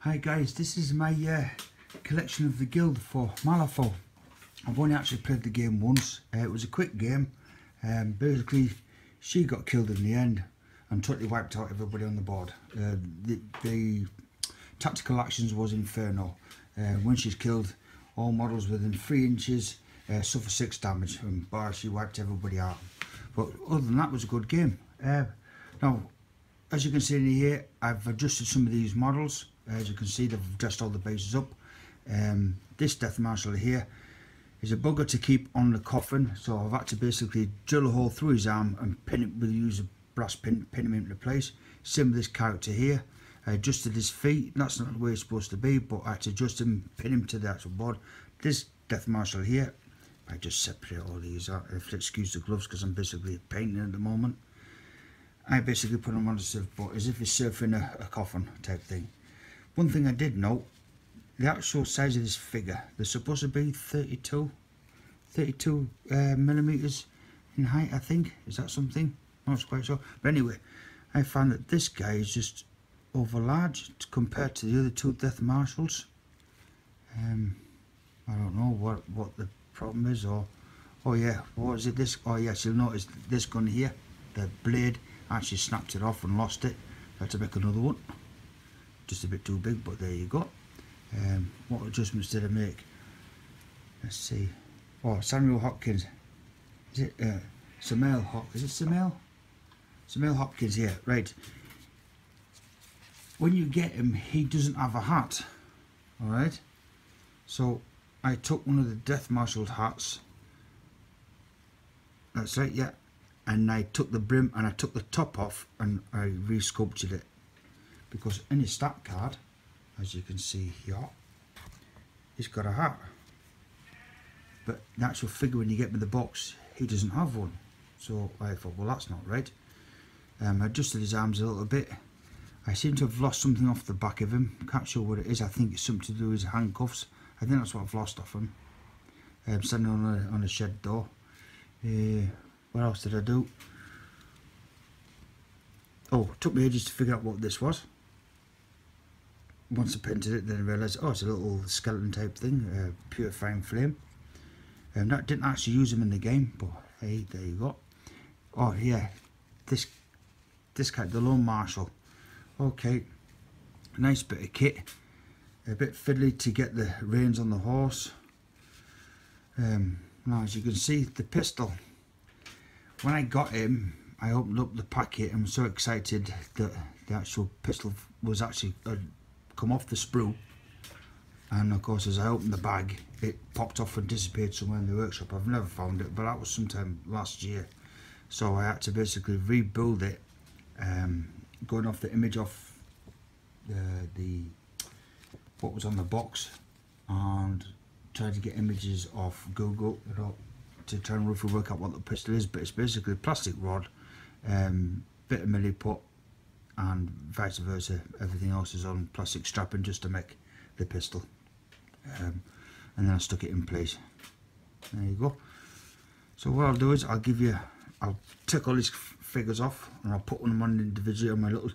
Hi guys, this is my collection of the guild for Malifaux. I've only actually played the game once. It was a quick game. Basically, she got killed in the end and totally wiped out everybody on the board. The tactical actions was inferno. When she's killed, all models within 3 inches suffer 6 damage, and bar she wiped everybody out. But other than that, it was a good game. Now, as you can see in here, I've adjusted some of these models. As you can see, they've adjusted all the bases up. This Death Marshal here is a bugger to keep on the coffin, so I've had to basically drill a hole through his arm and pin it with use a brass pin him into place. Same with this character here. I adjusted his feet. That's not the way it's supposed to be, but I had to adjust him, pin him to the actual board. This Death Marshal here, I just separate all these out. If you excuse the gloves, because I'm basically painting at the moment. I basically put him on the surfboard as if he's surfing a coffin type thing. One thing I did note, the actual size of this figure, they're supposed to be 32 millimeters in height, I think. Is that something? I'm not quite sure. But anyway, I found that this guy is just over large compared to the other 2 Death Marshals. I don't know what the problem is, or oh yeah, what is it? This? Oh yes, you'll notice this gun here, the blade actually snapped it off and lost it. I had to make another one. Just a bit too big, but there you go. What adjustments did I make? Let's see. Oh, Samuel Hopkins. Is it Samuel Hopkins? Is it Samuel? Samuel Hopkins here, right. When you get him, he doesn't have a hat. Alright? So I took one of the Death Marshal's hats. That's right, yeah. And I took the brim and I took the top off and I re-sculpted it. Because in his stat card, as you can see here, he's got a hat. But the actual figure, when you get him in the box, he doesn't have one. So I thought, well, that's not right. I adjusted his arms a little bit. I seem to have lost something off the back of him. Can't sure what it is. I think it's something to do with his handcuffs. I think that's what I've lost off him. Standing on a shed door. What else did I do? Oh, it took me ages to figure out what this was. Once I painted it, then I realised, oh, it's a little skeleton type thing, purifying flame. And that didn't actually use them in the game, but hey, there you go. Oh yeah, this guy, the Lone Marshal. Okay, nice bit of kit. A bit fiddly to get the reins on the horse. Now, as you can see, the pistol. When I got him, I opened up the packet and was so excited that the actual pistol was actually come off the sprue. And of course, as I opened the bag, it popped off and disappeared somewhere in the workshop. I've never found it, but that was sometime last year. So I had to basically rebuild it, going off the image off the what was on the box, and tried to get images off Google, you know, to try and roughly work out what the pistol is. But it's basically a plastic rod, bit of Malifaux, and vice versa. Everything else is on plastic strapping just to make the pistol. And then I stuck it in place. There you go. So what I'll do is I'll take all these figures off and I'll put them on individually on my little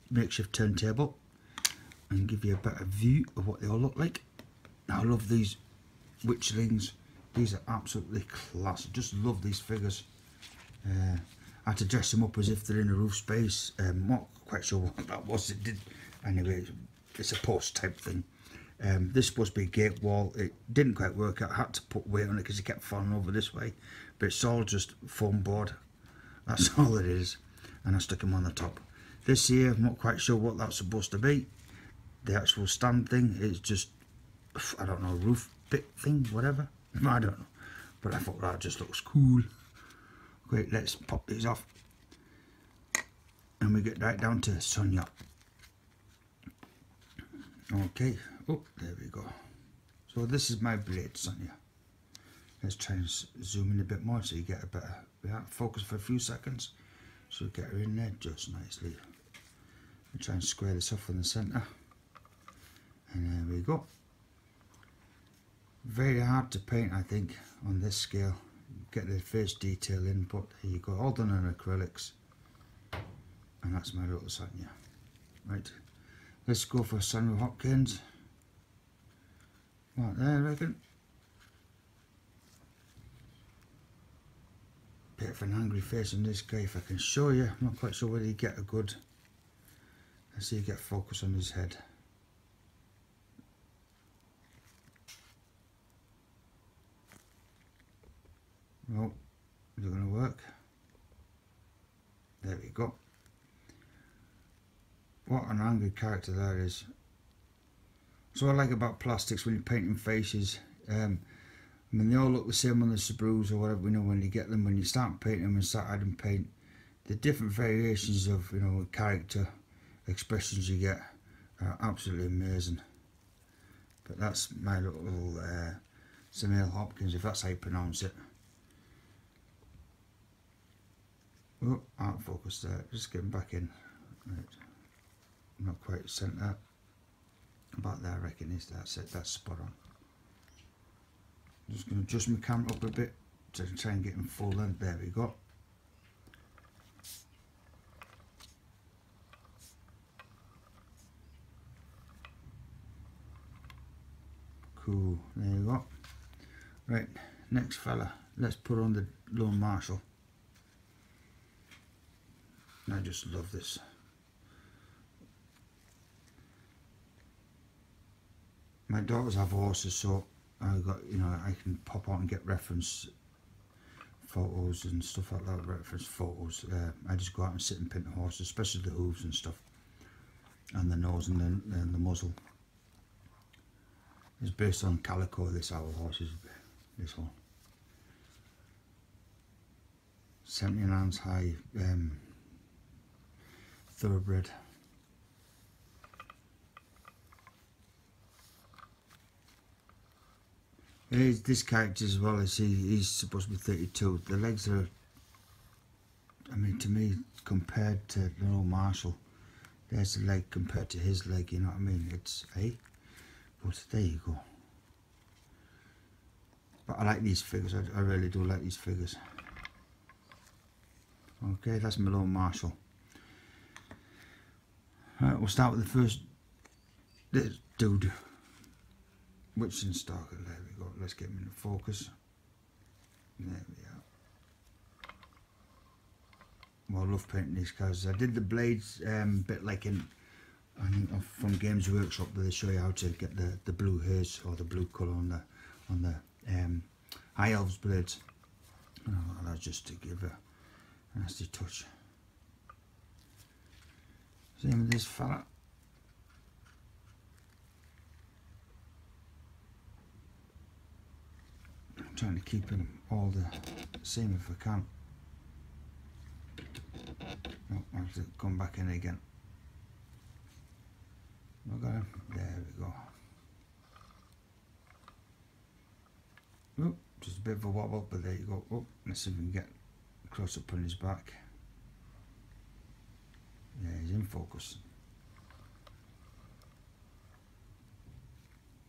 makeshift turntable and give you a better view of what they all look like. Now, I love these witchlings. These are absolutely class. I just love these figures. I had to dress them up as if they're in a roof space. Not quite sure what that was. It did anyway. It's a post type thing. This is supposed to be a gate wall. It didn't quite work out. I had to put weight on it because it kept falling over this way. But it's all just foam board. That's all it is. And I stuck him on the top. This here, I'm not quite sure what that's supposed to be. The actual stand thing is just, I don't know, roof bit thing, whatever. I don't know. But I thought that just looks cool. Great, let's pop these off. And we get right down to Sonnia. Okay, oh, there we go. So this is my blade, Sonnia. Let's try and zoom in a bit more so you get a better focus for a few seconds. So get her in there just nicely. And try and square this off in the centre. And there we go. Very hard to paint, I think, on this scale. Get the face detail in, but there you go, all done on acrylics. And that's my little Sonnia. Right, Let's go for Samuel Hopkins. Right there, I reckon. Bit of an angry face on this guy, if I can show you. I'm not quite sure whether you get a good... Let's see you get focus on his head. Oh, is it going to work? There we go. What an angry character that is. So what I like about plastics when you're painting faces, I mean they all look the same on the sprues or whatever, we know when you get them, when you start painting them and start adding paint, the different variations of, you know, character expressions you get are absolutely amazing. But that's my little Samuel Hopkins, if that's how you pronounce it. Oh, out of focus there, just getting back in. Right. Not quite centre. About there I reckon is that's it, that's spot on. Just going to adjust my camera up a bit to try and get in full length. There we go. Cool, there you go. Right, next fella, let's put on the Lone Marshal. I just love this. My daughters have horses, so I got, you know, I can pop out and get reference photos and stuff like that. Reference photos. I just go out and sit and paint the horses, especially the hooves and stuff, and the nose and the muzzle. It's based on calico. This our horses. This one. 17 ounce high thoroughbred. This character as well, as he's supposed to be 32. The legs are, I mean, to me, compared to the Lone Marshal, there's the leg compared to his leg, you know what I mean? It's, hey, but there you go. But I like these figures, I really do like these figures. Okay, that's my Lone Marshal. Right, we'll start with the first, this dude. Witching Stalker, there we go, let's get him into focus. There we are. Well, I love painting these guys. I did the blades bit like in, I think from Games Workshop, where they show you how to get the blue haze or the blue colour on the High Elves blades. Oh, that's just to give a nasty touch. Same with this fella. I'm trying to keep them all the same if I can. Oh, I have to come back in again. Look at him. There we go. Oh, just a bit of a wobble, but there you go. Oh, let's see if we can get close up on his back. Yeah, he's in focus.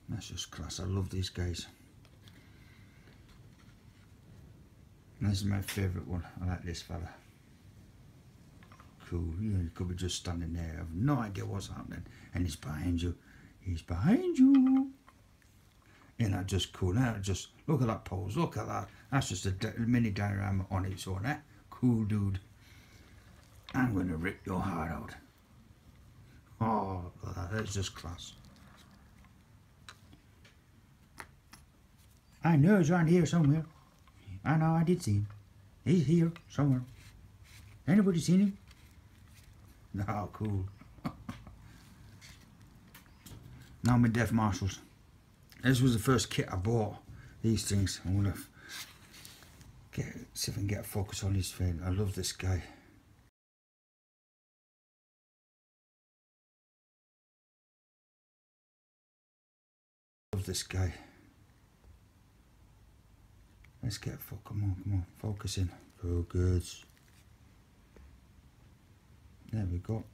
That's just class. I love these guys. This is my favourite one. I like this fella. Cool. You know, you could be just standing there, have no idea what's happening, and he's behind you. He's behind you. Isn't that just cool? Isn't that just, look at that pose. Look at that. That's just a mini diorama on its own, eh? Cool, dude. I'm going to rip your heart out. Oh, look at that. That's just class. I know he's around here somewhere. I know, I did see him. He's here somewhere. Anybody seen him? No, cool. Now my Death Marshals. This was the first kit I bought. These things. I'm gonna see if I can get a focus on his face. I love this guy. Love this guy. Let's get come on, focus in. Focus. There we go.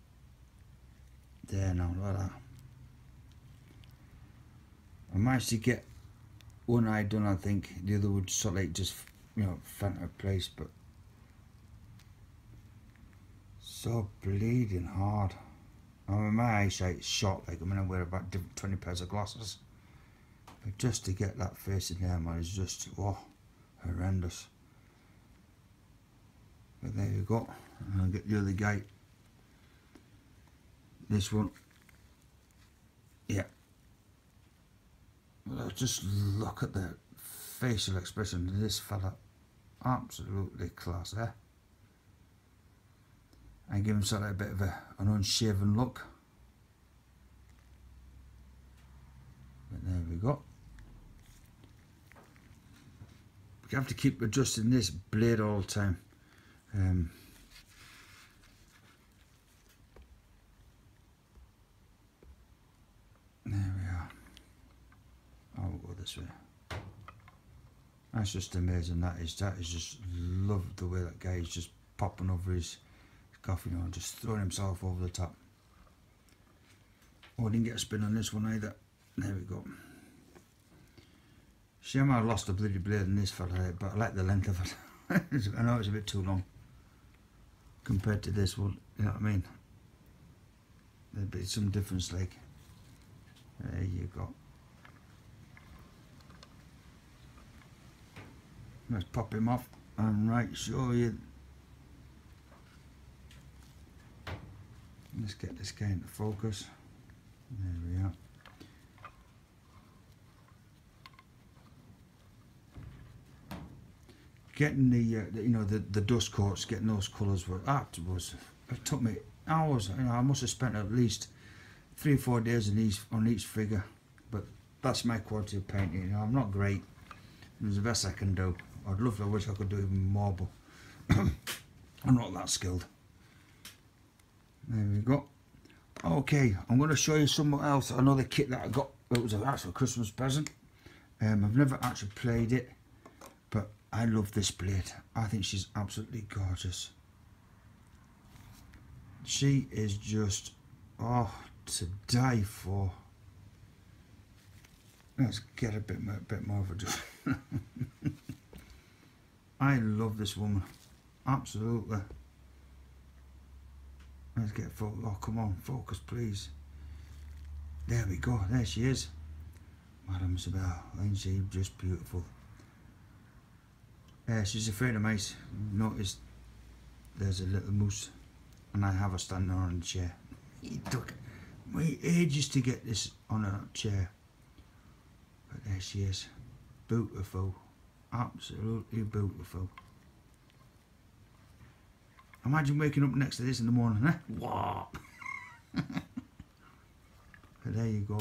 There now, look at that. I managed to get one eye done, I think. The other would sort of like just, you know, faint her place, but so bleeding hard. I mean, my eyesight's short, like, I mean, I wear about 20 pairs of glasses. But just to get that face in there, man, is just, oh, horrendous. But there you go. And I'll get the other guy. This one. Yeah. Well, just look at the facial expression of this fella. Absolutely class, eh? And give him sort of a bit of an unshaven look. But there we go. You have to keep adjusting this blade all the time. There we are. I'll go this way. That's just amazing. That is just, love the way that guy is just popping over his coffee, you know, just throwing himself over the top. Oh, I didn't get a spin on this one either. There we go. Shame I lost a bloody blade in this fella, but I like the length of it. I know it's a bit too long compared to this one, you know what I mean? There'd be some difference, like. There you go. Let's pop him off and right show you. Let's get this guy into focus. There we are. Getting the you know, the dust coats, getting those colours it took me hours. You know, I must have spent at least 3 or 4 days on each figure. But that's my quality of painting. You know, I'm not great. It's the best I can do. I wish I could do even more, but I'm not that skilled. There we go. Okay, I'm going to show you something else. Another kit that I got. It was an actual Christmas present. I've never actually played it, but I love this blade. I think she's absolutely gorgeous. She is just, oh, to die for. Let's get a bit more of a I love this woman, absolutely. Let's get focus. Oh, come on, focus, please. There we go. There she is, Madame Isabel. Ain't she just beautiful? Yeah, she's afraid of mice. Notice there's a little mouse, and I have her standing on a chair. It took me ages to get this on a chair, but there she is, beautiful. Absolutely beautiful. Imagine waking up next to this in the morning, eh? What? But there you go.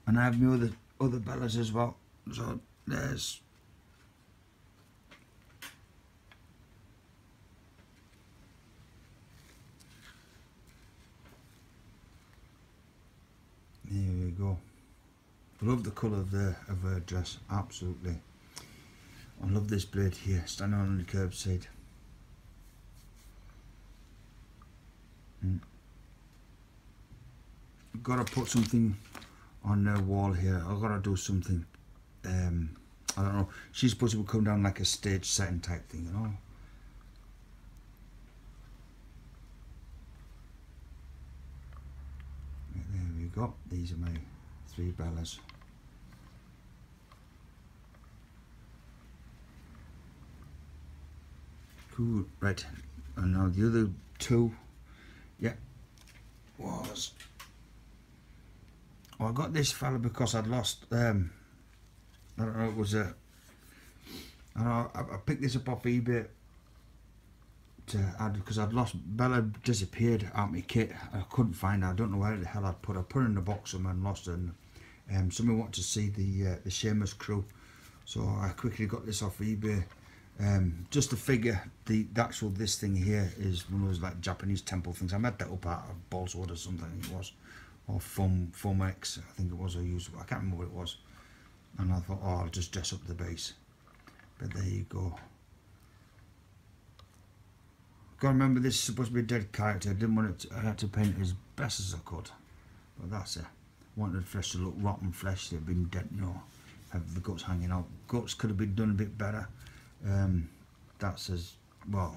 And I have my other Bellas as well. So there's. There we go. I love the colour of her dress, absolutely. I love this blade here, standing on the curbside. I've got to put something on the wall here. I've got to do something. I don't know. She's supposed to come down like a stage setting type thing, you know. There we go. These are my 3 Bellas. Cool. Right, and now the other 2, yeah, was. Oh, I got this fella because I'd lost. I don't know. It was a. I don't know. I picked this up off eBay to add because I'd lost. Bella disappeared out my kit. I couldn't find her. I don't know where the hell I'd put her. Put her in the box somewhere and lost her. And somebody wanted to see the Sheamus crew, so I quickly got this off eBay. Just to figure, the actual this thing here is one of those like Japanese temple things. I made that up out of balswood or something. It was, or foam X, I think it was. I can't remember what it was. And I thought, oh, I'll just dress up the base. But there you go. Got to remember, this is supposed to be a dead character. I didn't want it. I had to paint it as best as I could. But that's it. Wanted the flesh to look rotten flesh. They've been dead, you know. Have the guts hanging out. Guts could have been done a bit better. That's as well,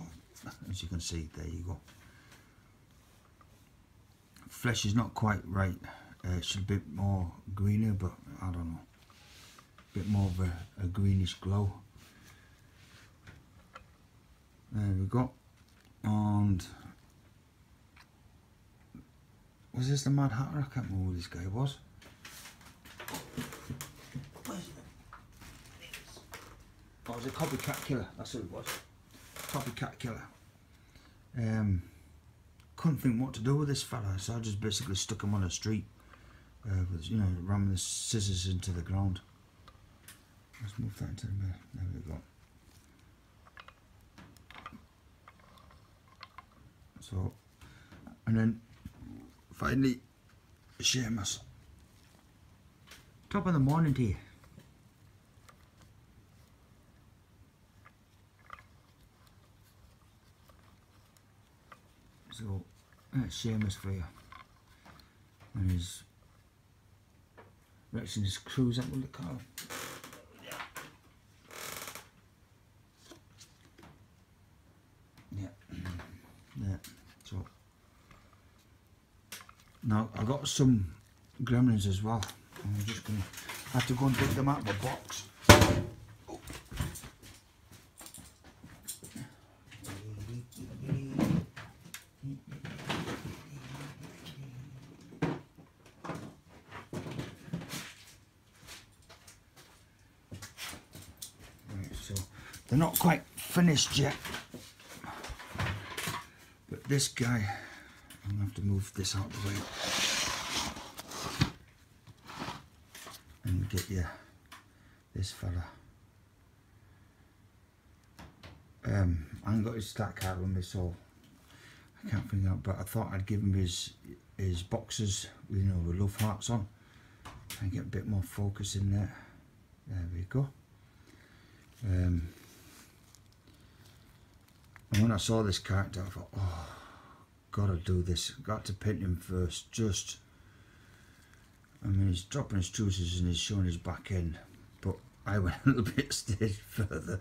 as you can see. There you go. flesh is not quite right. It should be a bit more greener, but I don't know. A bit more of a greenish glow. There we go. And was this the Mad Hatter? I can't remember who this guy was. Oh, it was a copycat killer. That's who it was. Copycat killer. Couldn't think what to do with this fella, so I just basically stuck him on the street. With, you know, ramming the scissors into the ground. Let's move that into the middle. There we go. So, and then finally, Sheamus. Top of the morning to you. So, that's Sheamus for you. And his Rex and his crew's up with the car. Yeah. So now I got some gremlins as well. I'm just gonna have to go and take them out of the box. Oh. Right, so they're not quite finished yet. But this guy, I'm going to have to move this out of the way and get you this fella. I haven't got his stat card with me, so I can't figure out, but I thought I'd give him his boxes, you know, with love hearts on. Try and get a bit more focus in there. There we go. And when I saw this character, I thought, oh, gotta do this. Got to paint him first. I mean, he's dropping his trousers and he's showing his back end. But I went a little bit stage further.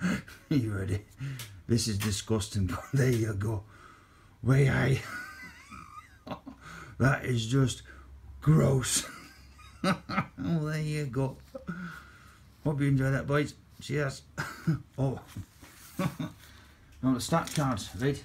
Are you ready? This is disgusting, but there you go. Way high. That is just gross. Oh, there you go. Hope you enjoy that, boys. Cheers. Oh. Now the stat cards, right?